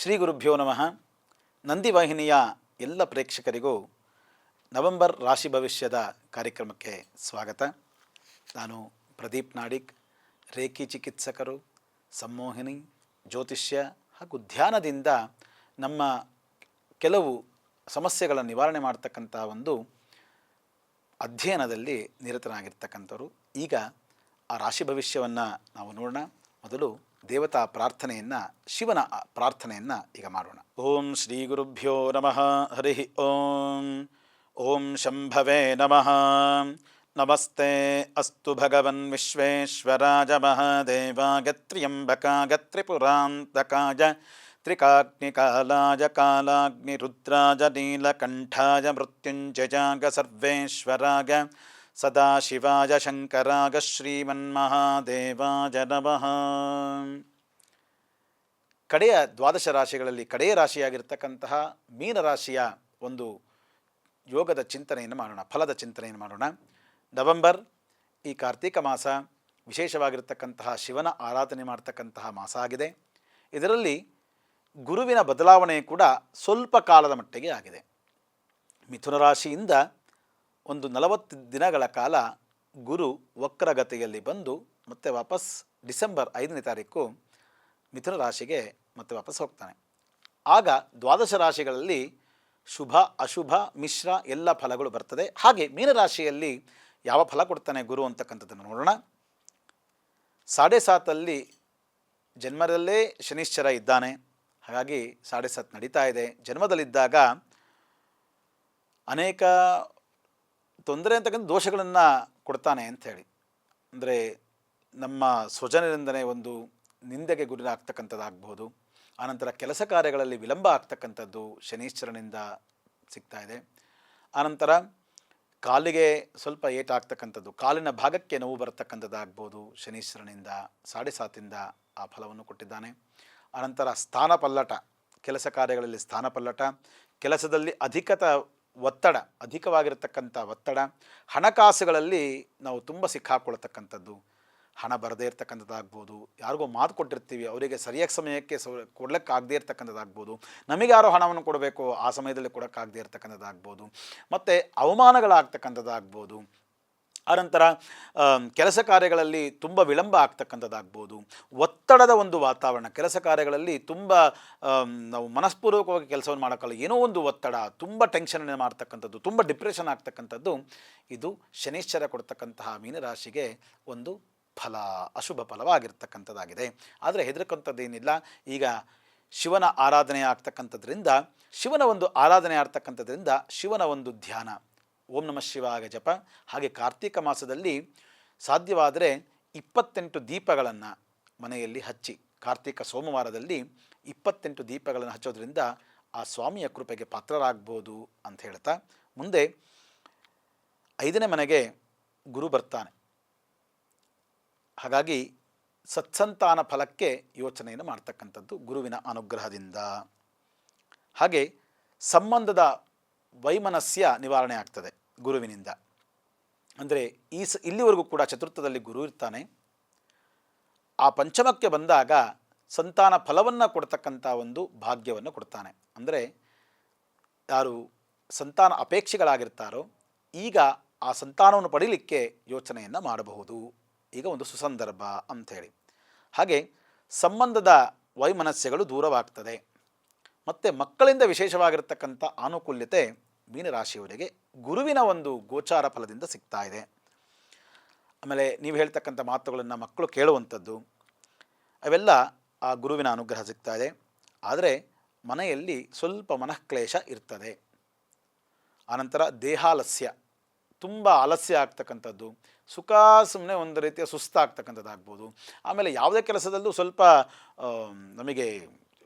ಶ್ರೀ ಗುರುಭ್ಯೋ ನಮಃ. ನಂದಿವಾಹಿನಿಯ ಎಲ್ಲ ಪ್ರೇಕ್ಷಕರಿಗೂ ನವೆಂಬರ್ ರಾಶಿ ಭವಿಷ್ಯದ ಕಾರ್ಯಕ್ರಮಕ್ಕೆ ಸ್ವಾಗತ. ನಾನು ಪ್ರದೀಪ್ ನಾಡಿಗ್, ರೇಖಿ ಚಿಕಿತ್ಸಕರು, ಸಂಮೋಹಿನಿ, ಜ್ಯೋತಿಷ್ಯ ಹಾಗೂ ಧ್ಯಾನದಿಂದ ನಮ್ಮ ಕೆಲವು ಸಮಸ್ಯೆಗಳ ನಿವಾರಣೆ ಮಾಡ್ತಕ್ಕಂಥ ಒಂದು ಅಧ್ಯಯನದಲ್ಲಿ ನಿರತನಾಗಿರ್ತಕ್ಕಂಥವ್ರು. ಈಗ ಆ ರಾಶಿ ಭವಿಷ್ಯವನ್ನು ನಾವು ನೋಡೋಣ. ಮೊದಲು ದೇವತಾ ಪ್ರಾರ್ಥನೆಯನ್ನು, ಶಿವನ ಪ್ರಾರ್ಥನೆಯನ್ನು ಈಗ ಮಾಡೋಣ. ಓಂ ಶ್ರೀ ಗುರುಭ್ಯೋ ನಮಃ. ಹರಿ ಓಂ. ಓಂ ಶಂಭವೇ ನಮಃ. ನಮಸ್ತೆ ಅಸ್ತು ಭಗವನ್ ವಿಶ್ವೇಶ್ವರಾಯ ಮಹಾದೇವಾಯ ತ್ರ್ಯಂಬಕಾಯ ತ್ರಿಪುರಾಂತಕಾಯ ತ್ರಿಕಾಗ್ನಿಕಾಲಾಯ ಕಾಲಾಗ್ನಿರುದ್ರಾಯ ನೀಲಕಂಠಾಯ ಮೃತ್ಯುಂಜಯಾಯ ಸರ್ವೇಶ್ವರಾಯ ಸದಾಶಿವಾಯ ಶಂಕರಾಯ ಶ್ರೀಮನ್ಮಹಾದೇವಾಯ ನಮಃ. ಕಡೆಯ ದ್ವಾದಶ ರಾಶಿಗಳಲ್ಲಿ ಕಡೆಯ ರಾಶಿಯಾಗಿರ್ತಕ್ಕಂತಹ ಮೀನರಾಶಿಯ ಒಂದು ಯೋಗದ ಚಿಂತನೆಯನ್ನು ಮಾಡೋಣ, ಫಲದ ಚಿಂತನೆಯನ್ನು ಮಾಡೋಣ. ನವೆಂಬರ್, ಈ ಕಾರ್ತಿಕ ಮಾಸ ವಿಶೇಷವಾಗಿರ್ತಕ್ಕಂತಹ ಶಿವನ ಆರಾಧನೆ ಮಾಡ್ತಕ್ಕಂತಹ ಮಾಸ ಆಗಿದೆ. ಇದರಲ್ಲಿ ಗುರುವಿನ ಬದಲಾವಣೆ ಕೂಡ ಸ್ವಲ್ಪ ಕಾಲದ ಮಟ್ಟಿಗೆ ಆಗಿದೆ. ಮಿಥುನ ರಾಶಿಯಿಂದ ಒಂದು 40 ದಿನಗಳ ಕಾಲ ಗುರು ವಕ್ರಗತಿಯಲ್ಲಿ ಬಂದು ಮತ್ತೆ ವಾಪಸ್ ಡಿಸೆಂಬರ್ 5ನೇ ತಾರೀಕು ಮಿಥುನ ರಾಶಿಗೆ ಮತ್ತೆ ವಾಪಸ್ ಹೋಗ್ತಾನೆ. ಆಗ ದ್ವಾದಶ ರಾಶಿಗಳಲ್ಲಿ ಶುಭ, ಅಶುಭ, ಮಿಶ್ರ ಎಲ್ಲ ಫಲಗಳು ಬರ್ತದೆ. ಹಾಗೆ ಮೀನರಾಶಿಯಲ್ಲಿ ಯಾವ ಫಲ ಕೊಡ್ತಾನೆ ಗುರು ಅಂತಕ್ಕಂಥದ್ದನ್ನು ನೋಡೋಣ. 7.5 ಜನ್ಮದಲ್ಲೇ ಶನಿಶ್ಚರ ಇದ್ದಾನೆ. ಹಾಗಾಗಿ 7.5 ನಡೀತಾ ಇದೆ. ಜನ್ಮದಲ್ಲಿದ್ದಾಗ ಅನೇಕ ತೊಂದರೆ ಅಂತಕ್ಕಂಥ ದೋಷಗಳನ್ನು ಕೊಡ್ತಾನೆ ಅಂಥೇಳಿ. ಅಂದರೆ ನಮ್ಮ ಸ್ವಜನರಿಂದನೇ ಒಂದು ನಿಂದೆಗೆ ಗುರಿಯಾಗ್ತಕ್ಕಂಥದ್ದಾಗ್ಬೋದು. ಆನಂತರ ಕೆಲಸ ಕಾರ್ಯಗಳಲ್ಲಿ ವಿಳಂಬ ಆಗ್ತಕ್ಕಂಥದ್ದು ಶನೀಶ್ವರನಿಂದ ಸಿಗ್ತಾ ಇದೆ. ಆನಂತರ ಕಾಲಿಗೆ ಸ್ವಲ್ಪ ಏಟಾಗ್ತಕ್ಕಂಥದ್ದು, ಕಾಲಿನ ಭಾಗಕ್ಕೆ ನೋವು ಬರತಕ್ಕಂಥದ್ದಾಗ್ಬೋದು ಶನೀಶ್ವರನಿಂದ. 7.5 ಆ ಫಲವನ್ನು ಕೊಟ್ಟಿದ್ದಾನೆ. ಆನಂತರ ಸ್ಥಾನ ಪಲ್ಲಟ, ಕೆಲಸ ಕಾರ್ಯಗಳಲ್ಲಿ ಸ್ಥಾನ ಪಲ್ಲಟ, ಕೆಲಸದಲ್ಲಿ ಅಧಿಕವಾಗಿರತಕ್ಕಂಥ ಒತ್ತಡ, ಹಣಕಾಸುಗಳಲ್ಲಿ ನಾವು ತುಂಬ ಸಿಕ್ಕಾಕೊಳ್ತಕ್ಕಂಥದ್ದು, ಹಣ ಬರದೇ ಇರ್ತಕ್ಕಂಥದ್ದಾಗ್ಬೋದು. ಯಾರಿಗೋ ಮಾತು ಕೊಟ್ಟಿರ್ತೀವಿ, ಅವರಿಗೆ ಸರಿಯಾದ ಸಮಯಕ್ಕೆ ಕೊಡ್ಲಿಕ್ಕಾಗದೇ ಇರ್ತಕ್ಕಂಥದ್ದಾಗ್ಬೋದು. ನಮಗೆ ಯಾರೋ ಹಣವನ್ನು ಕೊಡಬೇಕು, ಆ ಸಮಯದಲ್ಲಿ ಕೊಡೋಕ್ಕಾಗದೇ ಇರ್ತಕ್ಕಂಥದ್ದಾಗ್ಬೋದು. ಮತ್ತು ಅವಮಾನಗಳಾಗ್ತಕ್ಕಂಥದ್ದಾಗ್ಬೋದು. ಆನಂತರ ಕೆಲಸ ಕಾರ್ಯಗಳಲ್ಲಿ ತುಂಬ ವಿಳಂಬ ಆಗ್ತಕ್ಕಂಥದ್ದಾಗ್ಬೋದು. ಒತ್ತಡದ ಒಂದು ವಾತಾವರಣ, ಕೆಲಸ ಕಾರ್ಯಗಳಲ್ಲಿ ತುಂಬ ನಾವು ಮನಸ್ಪೂರ್ವಕವಾಗಿ ಕೆಲಸವನ್ನು ಮಾಡೋಕ್ಕಲ್ಲ, ಏನೋ ಒಂದು ಒತ್ತಡ, ತುಂಬ ಟೆನ್ಷನ್ ಮಾಡ್ತಕ್ಕಂಥದ್ದು, ತುಂಬ ಡಿಪ್ರೆಷನ್ ಆಗ್ತಕ್ಕಂಥದ್ದು, ಇದು ಶನೀಶ್ವರ ಕೊಡ್ತಕ್ಕಂತಹ ಮೀನರಾಶಿಗೆ ಒಂದು ಫಲ, ಅಶುಭ ಫಲವಾಗಿರ್ತಕ್ಕಂಥದ್ದಾಗಿದೆ. ಆದರೆ ಹೆದರ್ಕೊಂಥದ್ದೇನಿಲ್ಲ. ಈಗ ಶಿವನ ಆರಾಧನೆ ಆಗ್ತಕ್ಕಂಥದ್ರಿಂದ, ಶಿವನ ಒಂದು ಆರಾಧನೆ ಆಗ್ತಕ್ಕಂಥದ್ರಿಂದ ಶಿವನ ಒಂದು ಧ್ಯಾನ, ಓಂ ನಮಃ ಶಿವಾಯ ಜಪ. ಹಾಗೆ ಕಾರ್ತಿಕ ಮಾಸದಲ್ಲಿ ಸಾಧ್ಯವಾದರೆ 28 ದೀಪಗಳನ್ನು ಮನೆಯಲ್ಲಿ ಹಚ್ಚಿ, ಕಾರ್ತಿಕ ಸೋಮವಾರದಲ್ಲಿ 28 ದೀಪಗಳನ್ನು ಹಚ್ಚೋದ್ರಿಂದ ಆ ಸ್ವಾಮಿಯ ಕೃಪೆಗೆ ಪಾತ್ರರಾಗ್ಬೋದು ಅಂತ ಹೇಳ್ತಾ, ಮುಂದೆ 5ನೇ ಮನೆಗೆ ಗುರು ಬರ್ತಾನೆ. ಹಾಗಾಗಿ ಸತ್ಸಂತಾನ ಫಲಕ್ಕೆ ಯೋಚನೆಯನ್ನು ಮಾಡ್ತಕ್ಕಂಥದ್ದು ಗುರುವಿನ ಅನುಗ್ರಹದಿಂದ. ಹಾಗೆ ಸಂಬಂಧದ ವೈಮನಸ್ಯ ನಿವಾರಣೆ ಆಗ್ತದೆ ಗುರುವಿನಿಂದ. ಅಂದರೆ ಇಲ್ಲಿವರೆಗೂ ಕೂಡ ಚತುರ್ಥದಲ್ಲಿ ಗುರು ಇರ್ತಾನೆ. ಆ ಪಂಚಮಕ್ಕೆ ಬಂದಾಗ ಸಂತಾನ ಫಲವನ್ನು ಕೊಡ್ತಕ್ಕಂಥ ಒಂದು ಭಾಗ್ಯವನ್ನು ಕೊಡ್ತಾನೆ. ಅಂದರೆ ಯಾರು ಸಂತಾನ ಅಪೇಕ್ಷೆಗಳಾಗಿರ್ತಾರೋ ಈಗ ಆ ಸಂತಾನವನ್ನು ಪಡೀಲಿಕ್ಕೆ ಯೋಚನೆಯನ್ನು ಮಾಡಬಹುದು. ಈಗ ಒಂದು ಸುಸಂದರ್ಭ ಅಂಥೇಳಿ. ಹಾಗೆ ಸಂಬಂಧದ ವೈಮನಸ್ಯಗಳು ದೂರವಾಗ್ತದೆ. ಮತ್ತು ಮಕ್ಕಳಿಂದ ವಿಶೇಷವಾಗಿರ್ತಕ್ಕಂಥ ಆನುಕೂಲ್ಯತೆ ಮೀನರಾಶಿಯವರಿಗೆ ಗುರುವಿನ ಒಂದು ಗೋಚಾರ ಫಲದಿಂದ ಸಿಗ್ತಾ ಇದೆ. ಆಮೇಲೆ ನೀವು ಹೇಳ್ತಕ್ಕಂಥ ಮಾತುಗಳನ್ನು ಮಕ್ಕಳು ಕೇಳುವಂಥದ್ದು, ಅವೆಲ್ಲ ಆ ಗುರುವಿನ ಅನುಗ್ರಹ ಸಿಗ್ತಾ ಇದೆ. ಆದರೆ ಮನೆಯಲ್ಲಿ ಸ್ವಲ್ಪ ಮನಃಕ್ಲೇಶ ಇರ್ತದೆ. ಆನಂತರ ದೇಹಾಲಸ್ಯ, ತುಂಬ ಆಲಸ್ಯ ಆಗ್ತಕ್ಕಂಥದ್ದು, ಸುಮ್ಮನೆ ಒಂದು ರೀತಿಯ ಸುಸ್ತಾಗ್ತಕ್ಕಂಥದ್ದಾಗ್ಬೋದು. ಆಮೇಲೆ ಯಾವುದೇ ಕೆಲಸದಲ್ಲೂ ಸ್ವಲ್ಪ ನಮಗೆ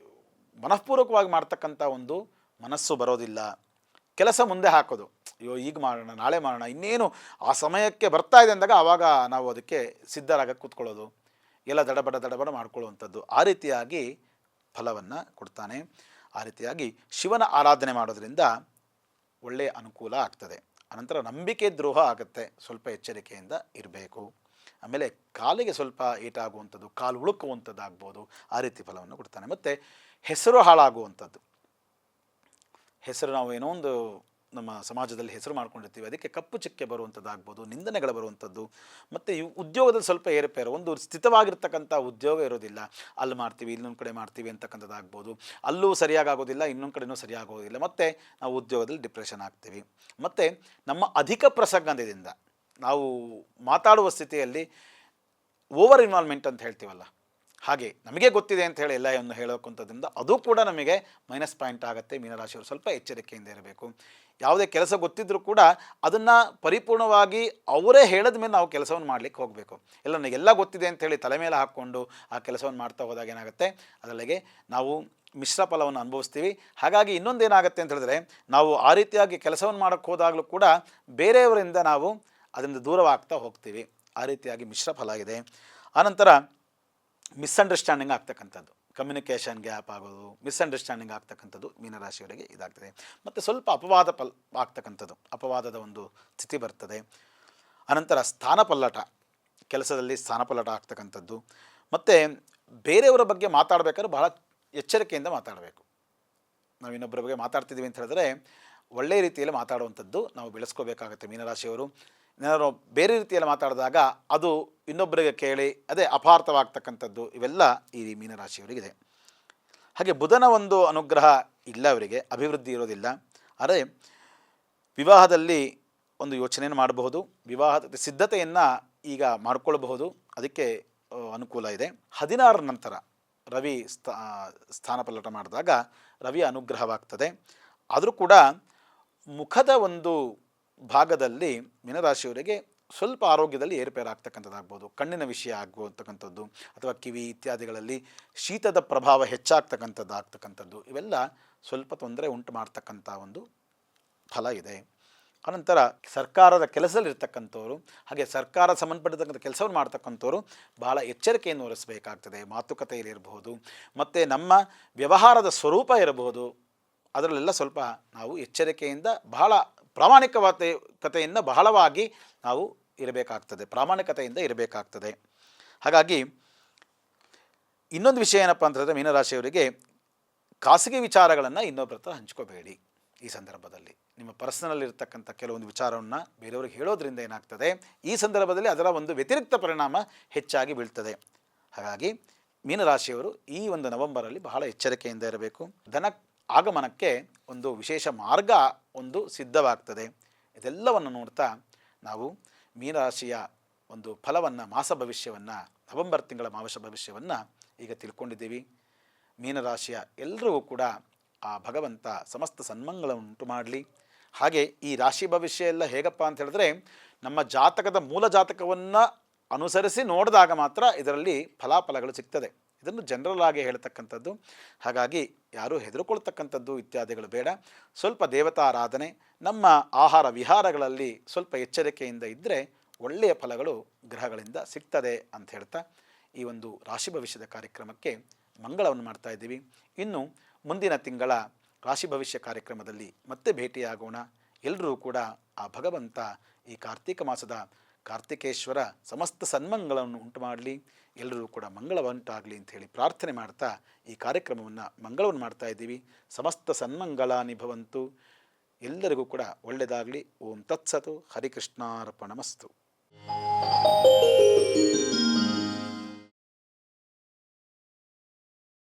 ಮನಃಪೂರ್ವಕವಾಗಿ ಮಾಡ್ತಕ್ಕಂಥ ಒಂದು ಮನಸ್ಸು ಬರೋದಿಲ್ಲ. ಕೆಲಸ ಮುಂದೆ ಹಾಕೋದು, ಅಯ್ಯೋ ಈಗ ಮಾಡೋಣ, ನಾಳೆ ಮಾಡೋಣ, ಇನ್ನೇನು ಆ ಸಮಯಕ್ಕೆ ಬರ್ತಾ ಇದೆ ಅಂದಾಗ ಆವಾಗ ನಾವು ಅದಕ್ಕೆ ಸಿದ್ಧರಾಗಕ್ಕೆ ಕೂತ್ಕೊಳ್ಳೋದು, ಎಲ್ಲ ದಡಬಡ ಮಾಡ್ಕೊಳ್ಳುವಂಥದ್ದು. ಆ ರೀತಿಯಾಗಿ ಫಲವನ್ನು ಕೊಡ್ತಾನೆ. ಆ ರೀತಿಯಾಗಿ ಶಿವನ ಆರಾಧನೆ ಮಾಡೋದ್ರಿಂದ ಒಳ್ಳೆಯ ಅನುಕೂಲ ಆಗ್ತದೆ. ಅನಂತರ ನಂಬಿಕೆ ದ್ರೋಹ ಆಗುತ್ತೆ, ಸ್ವಲ್ಪ ಎಚ್ಚರಿಕೆಯಿಂದ ಇರಬೇಕು. ಆಮೇಲೆ ಕಾಲಿಗೆ ಸ್ವಲ್ಪ ಏಟಾಗುವಂಥದ್ದು, ಕಾಲು ಉಳುಕುವಂಥದ್ದಾಗ್ಬೋದು, ಆ ರೀತಿ ಫಲವನ್ನು ಕೊಡ್ತಾನೆ. ಮತ್ತು ಹೆಸರು ಹಾಳಾಗುವಂಥದ್ದು, ಹೆಸರು ನಾವು ಏನೋ ಒಂದು ನಮ್ಮ ಸಮಾಜದಲ್ಲಿ ಹೆಸರು ಮಾಡ್ಕೊಂಡಿರ್ತೀವಿ, ಅದಕ್ಕೆ ಕಪ್ಪು ಚುಕ್ಕೆ ಬರುವಂಥದ್ದಾಗ್ಬೋದು, ನಿಂದನೆಗಳು ಬರುವಂಥದ್ದು. ಮತ್ತು ಈ ಉದ್ಯೋಗದಲ್ಲಿ ಸ್ವಲ್ಪ ಏರುಪೇರು, ಒಂದು ಸ್ಥಿತವಾಗಿರ್ತಕ್ಕಂಥ ಉದ್ಯೋಗ ಇರೋದಿಲ್ಲ, ಅಲ್ಲಿ ಮಾಡ್ತೀವಿ ಇನ್ನೊಂದು ಕಡೆ ಮಾಡ್ತೀವಿ ಅಂತಕ್ಕಂಥದ್ದಾಗ್ಬೋದು, ಅಲ್ಲೂ ಸರಿಯಾಗೋದಿಲ್ಲ ಇನ್ನೊಂದು ಕಡೆನೂ ಸರಿಯಾಗೋದಿಲ್ಲ, ಮತ್ತು ನಾವು ಉದ್ಯೋಗದಲ್ಲಿ ಡಿಪ್ರೆಷನ್ ಆಗ್ತೀವಿ. ಮತ್ತು ನಮ್ಮ ಅಧಿಕ ಪ್ರಸಂಗದಿಂದ ನಾವು ಮಾತಾಡುವ ಸ್ಥಿತಿಯಲ್ಲಿ ಓವರ್ ಇನ್ವಾಲ್ವ್ಮೆಂಟ್ ಅಂತ ಹೇಳ್ತೀವಲ್ಲ, ಹಾಗೆ ನಮಗೆ ಗೊತ್ತಿದೆ ಅಂತ ಹೇಳಿ ಎಲ್ಲವನ್ನು ಹೇಳೋಕ್ಕಂಥದ್ರಿಂದ ಅದು ಕೂಡ ನಮಗೆ ಮೈನಸ್ ಪಾಯಿಂಟ್ ಆಗುತ್ತೆ. ಮೀನರಾಶಿಯವರು ಸ್ವಲ್ಪ ಎಚ್ಚರಿಕೆಯಿಂದ ಇರಬೇಕು. ಯಾವುದೇ ಕೆಲಸ ಗೊತ್ತಿದ್ದರೂ ಕೂಡ ಅದನ್ನು ಪರಿಪೂರ್ಣವಾಗಿ ಅವರೇ ಹೇಳಿದ ಮೇಲೆ ನಾವು ಕೆಲಸವನ್ನು ಮಾಡಲಿಕ್ಕೆ ಹೋಗಬೇಕು. ಎಲ್ಲ ನನಗೆಲ್ಲ ಗೊತ್ತಿದೆ ಅಂಥೇಳಿ ತಲೆ ಮೇಲೆ ಹಾಕ್ಕೊಂಡು ಆ ಕೆಲಸವನ್ನು ಮಾಡ್ತಾ ಹೋದಾಗ ಏನಾಗುತ್ತೆ, ಅದರಲ್ಲಿಗೆ ನಾವು ಮಿಶ್ರ ಫಲವನ್ನು ಅನುಭವಿಸ್ತೀವಿ. ಹಾಗಾಗಿ ಇನ್ನೊಂದೇನಾಗುತ್ತೆ ಅಂತ ಹೇಳಿದ್ರೆ, ನಾವು ಆ ರೀತಿಯಾಗಿ ಕೆಲಸವನ್ನು ಮಾಡೋಕ್ಕೆ ಹೋದಾಗಲೂ ಕೂಡ ಬೇರೆಯವರಿಂದ ನಾವು ಅದರಿಂದ ದೂರವಾಗ್ತಾ ಹೋಗ್ತೀವಿ. ಆ ರೀತಿಯಾಗಿ ಮಿಶ್ರ ಫಲ ಇದೆ. ಆನಂತರ ಮಿಸ್ಅಂಡರ್ಸ್ಟ್ಯಾಂಡಿಂಗ್ ಆಗ್ತಕ್ಕಂಥದ್ದು, ಕಮ್ಯುನಿಕೇಷನ್ ಗ್ಯಾಪ್ ಆಗೋದು, ಮಿಸ್ಅಂಡರ್ಸ್ಟ್ಯಾಂಡಿಂಗ್ ಆಗ್ತಕ್ಕಂಥದ್ದು ಮೀನರಾಶಿಯವರಿಗೆ ಇದಾಗ್ತದೆ. ಮತ್ತು ಸ್ವಲ್ಪ ಅಪವಾದ ಆಗ್ತಕ್ಕಂಥದ್ದು, ಅಪವಾದದ ಒಂದು ಸ್ಥಿತಿ ಬರ್ತದೆ. ಅನಂತರ ಸ್ಥಾನಪಲ್ಲಟ, ಕೆಲಸದಲ್ಲಿ ಸ್ಥಾನಪಲ್ಲಟ ಆಗ್ತಕ್ಕಂಥದ್ದು. ಮತ್ತು ಬೇರೆಯವರ ಬಗ್ಗೆ ಮಾತಾಡಬೇಕಾದ್ರೆ ಬಹಳ ಎಚ್ಚರಿಕೆಯಿಂದ ಮಾತಾಡಬೇಕು. ನಾವು ಇನ್ನೊಬ್ಬರ ಬಗ್ಗೆ ಮಾತಾಡ್ತಿದ್ದೀವಿ ಅಂತ ಹೇಳಿದ್ರೆ ಒಳ್ಳೆಯ ರೀತಿಯಲ್ಲಿ ಮಾತಾಡುವಂಥದ್ದು ನಾವು ಬೆಳೆಸ್ಕೋಬೇಕಾಗತ್ತೆ. ಮೀನರಾಶಿಯವರು ಏನಾದ್ರು ಬೇರೆ ರೀತಿಯಲ್ಲಿ ಮಾತಾಡಿದಾಗ ಅದು ಇನ್ನೊಬ್ಬರಿಗೆ ಕೇಳಿ ಅದೇ ಅಪಾರ್ಥವಾಗ್ತಕ್ಕಂಥದ್ದು, ಇವೆಲ್ಲ ಈ ಮೀನರಾಶಿಯವರಿಗಿದೆ. ಹಾಗೆ ಬುಧನ ಒಂದು ಅನುಗ್ರಹ ಇಲ್ಲ, ಅವರಿಗೆ ಅಭಿವೃದ್ಧಿ ಇರೋದಿಲ್ಲ. ಆದರೆ ವಿವಾಹದಲ್ಲಿ ಒಂದು ಯೋಚನೆಯನ್ನು ಮಾಡಬಹುದು, ವಿವಾಹದ ಸಿದ್ಧತೆಯನ್ನು ಈಗ ಮಾಡಿಕೊಳ್ಬಹುದು, ಅದಕ್ಕೆ ಅನುಕೂಲ ಇದೆ. 16 ನಂತರ ರವಿ ಸ್ಥಾನಪಲ್ಲಟ ಮಾಡಿದಾಗ ರವಿಯ ಅನುಗ್ರಹವಾಗ್ತದೆ. ಆದರೂ ಕೂಡ ಮುಖದ ಒಂದು ಭಾಗದಲ್ಲಿ ಮೀನರಾಶಿಯವರಿಗೆ ಸ್ವಲ್ಪ ಆರೋಗ್ಯದಲ್ಲಿ ಏರುಪೇರಾಗ್ತಕ್ಕಂಥದ್ದಾಗ್ಬೋದು, ಕಣ್ಣಿನ ವಿಷಯ ಆಗುವಂತಕ್ಕಂಥದ್ದು, ಅಥವಾ ಕಿವಿ ಇತ್ಯಾದಿಗಳಲ್ಲಿ ಶೀತದ ಪ್ರಭಾವ ಹೆಚ್ಚಾಗ್ತಕ್ಕಂಥದ್ದು, ಇವೆಲ್ಲ ಸ್ವಲ್ಪ ತೊಂದರೆ ಉಂಟು ಮಾಡ್ತಕ್ಕಂಥ ಒಂದು ಫಲ ಇದೆ. ಅನಂತರ ಸರ್ಕಾರದ ಕೆಲಸದಲ್ಲಿರ್ತಕ್ಕಂಥವ್ರು, ಹಾಗೆ ಸರ್ಕಾರ ಸಂಬಂಧಪಟ್ಟಿರ್ತಕ್ಕಂಥ ಕೆಲಸವನ್ನು ಮಾಡ್ತಕ್ಕಂಥವ್ರು ಭಾಳ ಎಚ್ಚರಿಕೆಯನ್ನು ವಹಿಸಬೇಕಾಗ್ತದೆ. ಮಾತುಕತೆಯಲ್ಲಿರಬಹುದು, ಮತ್ತು ನಮ್ಮ ವ್ಯವಹಾರದ ಸ್ವರೂಪ ಇರಬಹುದು, ಅದರಲ್ಲೆಲ್ಲ ಸ್ವಲ್ಪ ನಾವು ಎಚ್ಚರಿಕೆಯಿಂದ ಬಹಳ ಪ್ರಾಮಾಣಿಕತೆಯಿಂದ ಬಹಳವಾಗಿ ನಾವು ಪ್ರಾಮಾಣಿಕತೆಯಿಂದ ಇರಬೇಕಾಗ್ತದೆ. ಹಾಗಾಗಿ ಇನ್ನೊಂದು ವಿಷಯ ಏನಪ್ಪ ಅಂತಂದರೆ, ಮೀನರಾಶಿಯವರಿಗೆ ಖಾಸಗಿ ವಿಚಾರಗಳನ್ನು ಇನ್ನೊಬ್ಬರ ಹತ್ರ ಹಂಚ್ಕೋಬೇಡಿ. ಈ ಸಂದರ್ಭದಲ್ಲಿ ನಿಮ್ಮ ಪರ್ಸನಲ್ ಇರತಕ್ಕಂಥ ಕೆಲವೊಂದು ವಿಚಾರವನ್ನು ಬೇರೆಯವ್ರಿಗೆ ಹೇಳೋದ್ರಿಂದ ಏನಾಗ್ತದೆ, ಈ ಸಂದರ್ಭದಲ್ಲಿ ಅದರ ಒಂದು ವ್ಯತಿರಿಕ್ತ ಪರಿಣಾಮ ಹೆಚ್ಚಾಗಿ ಬೀಳ್ತದೆ. ಹಾಗಾಗಿ ಮೀನರಾಶಿಯವರು ಈ ಒಂದು ನವೆಂಬರಲ್ಲಿ ಬಹಳ ಎಚ್ಚರಿಕೆಯಿಂದ ಇರಬೇಕು. ಧನ ಆಗಮನಕ್ಕೆ ಒಂದು ವಿಶೇಷ ಮಾರ್ಗ ಒಂದು ಸಿದ್ಧವಾಗ್ತದೆ. ಇದೆಲ್ಲವನ್ನು ನೋಡ್ತಾ ನಾವು ಮೀನರಾಶಿಯ ಒಂದು ಫಲವನ್ನು, ಮಾಸ ಭವಿಷ್ಯವನ್ನು, ನವೆಂಬರ್ ತಿಂಗಳ ಮಾಸ ಭವಿಷ್ಯವನ್ನು ಈಗ ತಿಳ್ಕೊಂಡಿದ್ದೀವಿ. ಮೀನರಾಶಿಯ ಎಲ್ಲರಿಗೂ ಕೂಡ ಆ ಭಗವಂತ ಸಮಸ್ತ ಸನ್ಮಂಗಳನ್ನು ಉಂಟು ಮಾಡಲಿ. ಹಾಗೆ ಈ ರಾಶಿ ಭವಿಷ್ಯ ಎಲ್ಲ ಹೇಗಪ್ಪ ಅಂತ ಹೇಳಿದ್ರೆ, ನಮ್ಮ ಜಾತಕದ ಮೂಲ ಜಾತಕವನ್ನು ಅನುಸರಿಸಿ ನೋಡಿದಾಗ ಮಾತ್ರ ಇದರಲ್ಲಿ ಫಲಾಫಲಗಳು ಸಿಗ್ತದೆ. ಇದನ್ನು ಜನರಲ್ ಆಗಿ ಹೇಳ್ತಕ್ಕಂಥದ್ದು. ಹಾಗಾಗಿ ಯಾರೂ ಹೆದರ್ಕೊಳ್ತಕ್ಕಂಥದ್ದು ಇತ್ಯಾದಿಗಳು ಬೇಡ. ಸ್ವಲ್ಪ ದೇವತಾರಾಧನೆ, ನಮ್ಮ ಆಹಾರ ವಿಹಾರಗಳಲ್ಲಿ ಸ್ವಲ್ಪ ಎಚ್ಚರಿಕೆಯಿಂದ ಇದ್ದರೆ ಒಳ್ಳೆಯ ಫಲಗಳು ಗ್ರಹಗಳಿಂದ ಸಿಗ್ತದೆ ಅಂತ ಹೇಳ್ತಾ ಈ ಒಂದು ರಾಶಿ ಭವಿಷ್ಯದ ಕಾರ್ಯಕ್ರಮಕ್ಕೆ ಮಂಗಳವನ್ನು ಮಾಡ್ತಾ ಇದ್ದೀವಿ. ಇನ್ನು ಮುಂದಿನ ತಿಂಗಳ ರಾಶಿ ಭವಿಷ್ಯ ಕಾರ್ಯಕ್ರಮದಲ್ಲಿ ಮತ್ತೆ ಭೇಟಿಯಾಗೋಣ. ಎಲ್ಲರೂ ಕೂಡ ಆ ಭಗವಂತ ಈ ಕಾರ್ತೀಕ ಮಾಸದ ಕಾರ್ತಿಕೇಶ್ವರ ಸಮಸ್ತ ಸನ್ಮಂಗಳನ್ನು ಉಂಟು ಮಾಡಲಿ, ಎಲ್ಲರೂ ಕೂಡ ಮಂಗಳವಂಟಾಗಲಿ ಅಂಥೇಳಿ ಪ್ರಾರ್ಥನೆ ಮಾಡ್ತಾ ಈ ಕಾರ್ಯಕ್ರಮವನ್ನು ಮಂಗಳವನ್ನು ಮಾಡ್ತಾ ಇದ್ದೀವಿ. ಸಮಸ್ತ ಸನ್ಮಂಗಳಾನಿ ಭವಂತು. ಎಲ್ಲರಿಗೂ ಕೂಡ ಒಳ್ಳೆಯದಾಗಲಿ. ಓಂ ತತ್ಸತು. ಹರಿಕೃಷ್ಣಾರ್ಪಣಮಸ್ತು.